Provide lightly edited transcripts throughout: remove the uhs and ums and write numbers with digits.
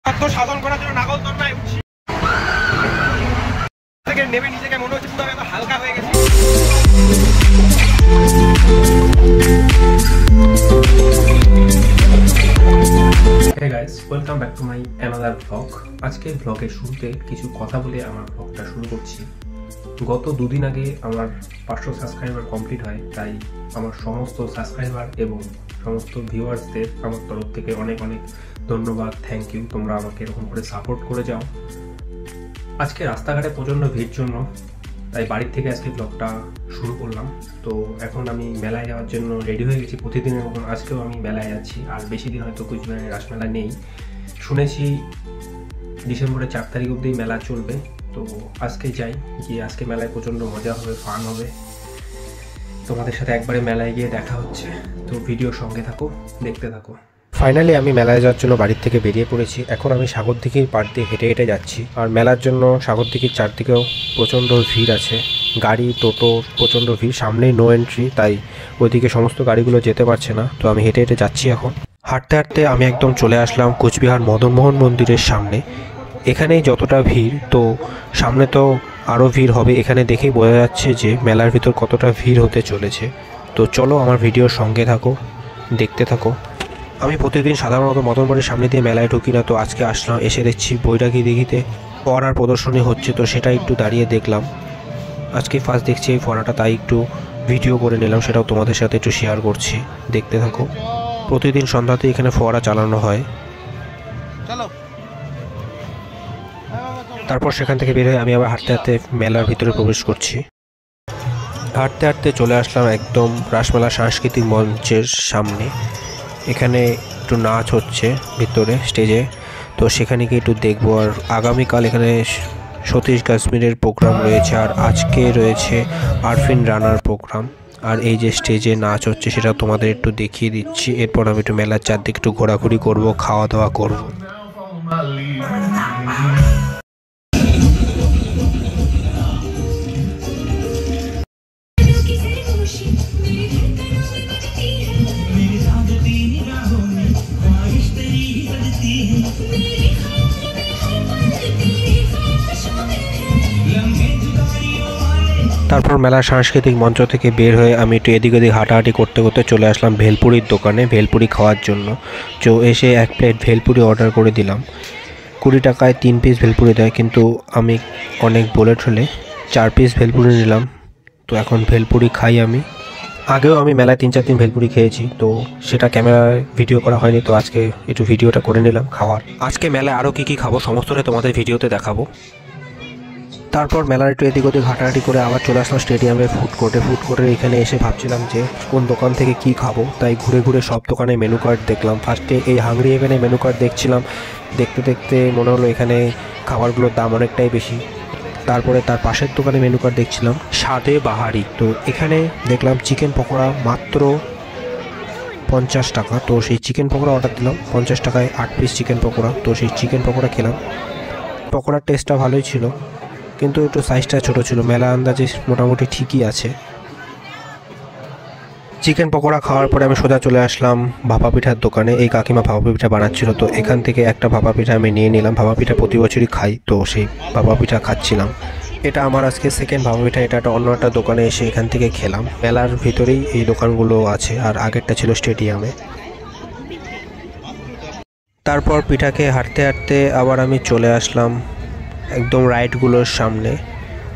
সাধন করার জন্য নাগরদোলনায় উঠছি থেকে নেমে নিজেকে মনে হচ্ছে পুরো একদম হালকা হয়ে গেছে। Hey guys, welcome back to my another vlog. আজকের ব্লগের শুরুতে কিছু কথা বলে আমার ব্লগটা শুরু করছি। গত দুদিন আগে আমার 500 সাবস্ক্রাইবার কমপ্লিট হয়, তাই আমার সমস্ত সাবস্ক্রাইবার এবং সমস্ত ভিউয়ার্সদের আমার তরফ থেকে অনেক অনেক ধন্যবাদ, থ্যাংক ইউ। তোমরা আমাকে এরকম করে সাপোর্ট করে যাও। আজকে রাস্তাঘাটে প্রচণ্ড ভিড় জন্য তাই বাড়ির থেকে আজকে ব্লগটা শুরু করলাম। তো এখন আমি মেলায় যাওয়ার জন্য রেডি হয়ে গেছি। প্রতিদিনের মতন আজকেও আমি মেলায় যাচ্ছি, আর বেশি দিন হয়তো কুচবিহারের রাসমেলা নেই। শুনেছি ডিসেম্বরের 4 তারিখ অবধি মেলা চলবে, তো আজকে যাই, গিয়ে আজকে মেলায় প্রচণ্ড মজা হবে, ফান হবে। তোমাদের সাথে একবারে মেলায় গিয়ে দেখা হচ্ছে, তো ভিডিও সঙ্গে থাকো, দেখতে থাকো। ফাইনালি আমি মেলায় যাওয়ার জন্য বাড়ির থেকে বেরিয়ে পড়েছি। এখন আমি সাগরদিঘির পাড় দিয়ে হেঁটে হেঁটে যাচ্ছি। আর মেলার জন্য সাগরদিঘির চারদিকেও প্রচণ্ড ভিড় আছে, গাড়ি টোটো প্রচণ্ড ভিড়। সামনেই নো এন্ট্রি, তাই ওইদিকে সমস্ত গাড়িগুলো যেতে পারছে না। তো আমি হেঁটে হেঁটে যাচ্ছি। এখন হাঁটতে হাঁটতে আমি একদম চলে আসলাম কুচবিহার মদনমোহন মন্দিরের সামনে। এখানেই যতটা ভিড়, তো সামনে তো আরও ভিড় হবে। এখানে দেখেই বোঝা যাচ্ছে যে মেলার ভিতর কতটা ভিড় হতে চলেছে। তো চলো আমার ভিডিওর সঙ্গে থাকো, দেখতে থাকো। আমি প্রতিদিন সাধারণত মদন বাড়ির সামনে দিয়ে মেলায় ঢুকি না, তো আজকে আসলাম। এসে দেখছি বৈরাগী দিঘিতে ফোয়ারার প্রদর্শনী হচ্ছে, তো সেটা একটু দাঁড়িয়ে দেখলাম। আজকে ফার্স্ট দেখছি এই ফোয়ারাটা, তাই একটু ভিডিও করে নিলাম, সেটাও তোমাদের সাথে একটু শেয়ার করছি, দেখতে থাকো। প্রতিদিন সন্ধ্যাতে এখানে ফোয়ারা চালানো হয়। তারপর সেখান থেকে বের হয়ে আমি আবার হাঁটতে হাঁটতে মেলার ভিতরে প্রবেশ করছি। হাঁটতে হাঁটতে চলে আসলাম একদম রাসমেলা সাংস্কৃতিক মঞ্চের সামনে। এখানে একটু নাচ হচ্ছে ভিতরে স্টেজে, তো সেখানে গিয়ে একটু দেখবো। আর আগামীকাল এখানে সতীশ কাশ্মীরের প্রোগ্রাম রয়েছে, আর আজকে রয়েছে আরফিন রানার প্রোগ্রাম। আর এই যে স্টেজে নাচ হচ্ছে সেটা তোমাদের একটু দেখিয়ে দিচ্ছি। এরপর আমি একটু মেলার চারদিকে একটু ঘোরাঘুরি করব, খাওয়া দাওয়া করব। তারপর মেলার সাংস্কৃতিক মঞ্চ থেকে বের হয়ে আমি একটু এদিক ওদিক হাঁটাহাঁটি করতে করতে চলে আসলাম ভেলপুরির দোকানে, ভেলপুরি খাওয়ার জন্য। তো এসে 1 প্লেট ভেলপুরি অর্ডার করে দিলাম। 20 টাকায় 3 পিস ভেলপুরি দেয়, কিন্তু আমি অনেক বুলেট হলে 4 পিস ভেলপুরি নিলাম। তো এখন ভেলপুরি খাই আমি। আগেও আমি মেলায় 3-4 দিন ভেলপুরি খেয়েছি, তো সেটা ক্যামেরায় ভিডিও করা হয়নি, তো আজকে একটু ভিডিওটা করে নিলাম খাওয়ার। আজকে মেলায় আরও কী কী খাবো সমস্তটাই তোমাদের ভিডিওতে দেখাবো। তারপর মেলার একটু এদিক ওদিক হাঁটাহাঁটি করে আবার চলে আসলাম স্টেডিয়ামের ফুড কোর্টে এখানে এসে ভাবছিলাম যে কোন দোকান থেকে কি খাবো, তাই ঘুরে ঘুরে সব দোকানে মেনু কার্ড দেখলাম। ফার্স্টে এই হাংরি হেভেনে মেনু কার্ড দেখছিলাম, দেখতে দেখতে মনে হলো এখানে খাবারগুলোর দাম অনেকটাই বেশি। তারপরে তার পাশের দোকানে মেনু কার্ড দেখছিলাম স্বাদে বাহারি, তো এখানে দেখলাম চিকেন পকোড়া মাত্র 50 টাকা। তো সেই চিকেন পকোড়া অর্ডার দিলাম 50 টাকায় 8 পিস চিকেন পকোড়া। তো সেই চিকেন পকোড়া খেলাম, পকোড়ার টেস্টটা ভালোই ছিল, কিন্তু একটু সাইজটা ছোটো ছিল। মেলা আন্দাজে মোটামুটি ঠিকই আছে। চিকেন পকোড়া খাওয়ার পরে আমি সোজা চলে আসলাম ভাপা পিঠার দোকানে। এই কাকিমা ভাপা পিঠা বানাচ্ছিল, তো এখান থেকে একটা ভাপা পিঠা আমি নিয়ে নিলাম। ভাপা পিঠা প্রতি বছরই খাই, তো সেই ভাপা পিঠা খাচ্ছিলাম। এটা আমার আজকে সেকেন্ড ভাপা পিঠা। এটা অন্য একটা দোকানে এসে এখান থেকে খেলাম। মেলার ভিতরেই এই দোকানগুলো আছে, আর আগেরটা ছিল স্টেডিয়ামে। তারপর পিঠা খেয়ে হাঁটতে হাঁটতে আবার আমি চলে আসলাম একদম রাইডগুলোর সামনে।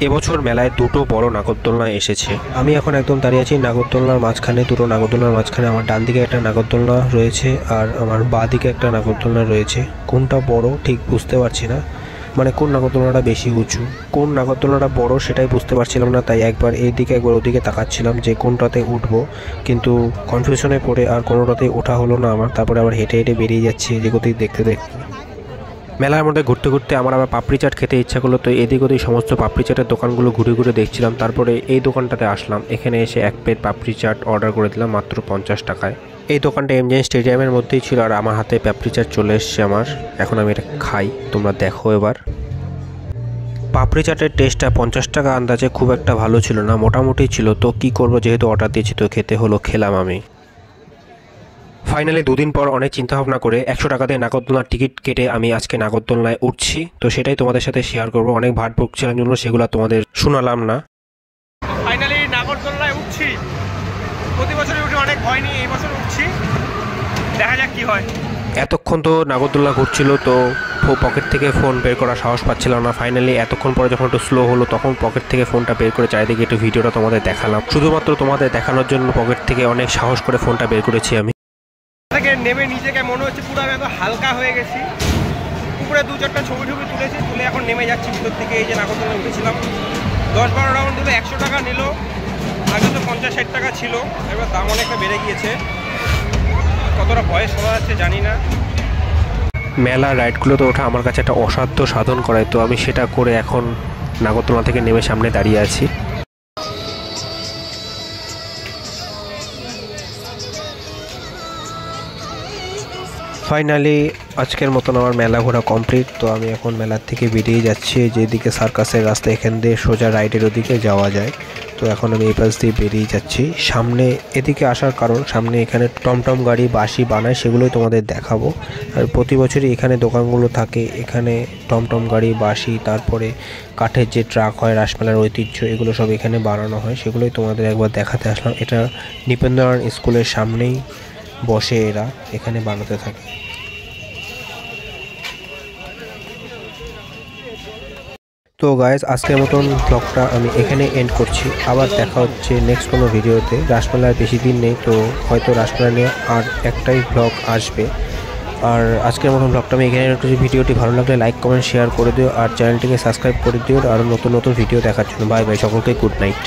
এবছর মেলায় 2টো বড় নাগরদোলনা এসেছে। আমি এখন একদম দাঁড়িয়ে আছি নাগরদোলনার মাঝখানে। 2টো নাগরদোলনার মাঝখানে আমার ডান দিকে একটা নাগরদোলনা রয়েছে, আর আমার বাঁ দিকে একটা নাগরদোলনা রয়েছে। কোনটা বড় ঠিক বুঝতে পারছি না, মানে কোন নাগরদোলনাটা বেশি উঁচু, কোন নাগরদোলনাটা বড় সেটাই বুঝতে পারছিলাম না। তাই একবার এইদিকে একবার ওদিকে তাকাচ্ছিলাম যে কোনটাতে উঠবো, কিন্তু কনফিউশনে পড়ে আর কোনোটাতেই ওঠা হলো না আমার। তারপরে আবার হেঁটে হেঁটে বেরিয়ে যাচ্ছি এদিক ওদিক দেখতে দেখতে। মেলার মধ্যে ঘুরতে ঘুরতে আমার আবার পাপড়ি চাট খেতে ইচ্ছা করলো, তো এদিক ওদিক সমস্ত পাপড়ি চাটের দোকানগুলো ঘুরে ঘুরে দেখছিলাম। তারপরে এই দোকানটাতে আসলাম, এখানে এসে 1 প্লেট পাপড়ি চাট অর্ডার করে দিলাম মাত্র 50 টাকায়। এই দোকানটা এমজে স্টেডিয়ামের মধ্যেই ছিল, আর আমার হাতে পাপড়ি চাট চলে এসছে আমার। এখন আমি এটা খাই, তোমরা দেখো এবার। পাপড়ি চাটের টেস্টটা 50 টাকা আন্দাজে খুব একটা ভালো ছিল না, মোটামুটি ছিল। তো কি করব, যেহেতু অর্ডার দিয়েছি তো খেতে হলো, খেলাম আমি। ফাইনালি দুদিন পর অনেক চিন্তা ভাবনা করে 100 টাকা দিয়ে নাগরদোলনার টিকিট কেটে আমি আজকে নাগরদোলনায় উঠছি। তো সেটাই তোমাদের সাথে শেয়ার করব। অনেক ভাট বকছিলাম জন্য সেগুলো তোমাদের শোনালাম না। ফাইনালি নাগরদোলনায় উঠছি। প্রতি বছরই উঠে অনেক ভয় নিয়ে এই বছর উঠছি, দেখা যাক কি হয়। এতক্ষণ তো নাগরদোলনা ঘুরছিল, তো পকেট থেকে ফোন বের করার সাহস পাচ্ছিলাম না। ফাইনালি এতক্ষণ পরে যখন একটু স্লো হলো তখন পকেট থেকে ফোনটা বের করে চারিদিকে একটু ভিডিওটা তোমাদের দেখালাম। শুধুমাত্র তোমাদের দেখানোর জন্য পকেট থেকে অনেক সাহস করে ফোনটা বের করেছি আমি। থেকে নেমে নিজেকে মনে হচ্ছে পুরো আমি এত হালকা হয়ে গেছি। উপরে 2-4টা ছবি তুলেছি, তুলে এখন নেমে যাচ্ছি ভিতর থেকে। এই যে নাগরদোলনায় উঠেছিলাম, 10-12 রাউন্ড দিল, 100 টাকা নিল। আগে তো 50-60 টাকা ছিল, এবার দাম অনেকটা বেড়ে গিয়েছে। কতটা ভয়ে শোনা যাচ্ছে জানি না। মেলা রাইডগুলোতে ওঠা আমার কাছে একটা অসাধ্য সাধন করায়, তো আমি সেটা করে এখন নাগরদোলনা থেকে নেমে সামনে দাঁড়িয়ে আছি। ফাইনালি আজকের মতন আমার মেলা ঘোরা কমপ্লিট। তো আমি এখন মেলার থেকে বেরিয়ে যাচ্ছি। যেদিকে সার্কাসের রাস্তা, এখান দিয়ে সোজা রাইডের ওদিকে যাওয়া যায়। তো এখন আমি এই পাশ দিয়ে বেরিয়ে যাচ্ছি। সামনে এদিকে আসার কারণ, সামনে এখানে টমটম গাড়ি বাঁশি বানায়, সেগুলোই তোমাদের দেখাবো। আর প্রতি বছরই এখানে দোকানগুলো থাকে। এখানে টমটম গাড়ি, বাঁশি, তারপরে কাঠের যে ট্রাক হয়, রাসমেলার ঐতিহ্য, এগুলো সব এখানে বানানো হয়, সেগুলোই তোমাদের একবার দেখাতে আসলাম। এটা নিপেন্দ্রনারায়ণ স্কুলের সামনেই বসে এরা, এখানে বানাতে থাকে। তো গাইজ, আজকের মতন ব্লগটা আমি এখানে এন্ড করছি। আবার দেখা হচ্ছে নেক্সট কোনো ভিডিওতে। রাসমেলার বেশি দিন নেই, তো হয়তো রাসমেলা নিয়ে আর একটাই ব্লগ আসবে। আর আজকের মতন ব্লগটা আমি এখানে এন্ড করছি। ভিডিওটি ভালো লাগলে লাইক, কমেন্ট, শেয়ার করে দিও। আর চ্যানেলটিকে সাবস্ক্রাইব করে দিও আরও নতুন নতুন ভিডিও দেখার জন্য। বাই বাই, সকলকে গুড নাইট।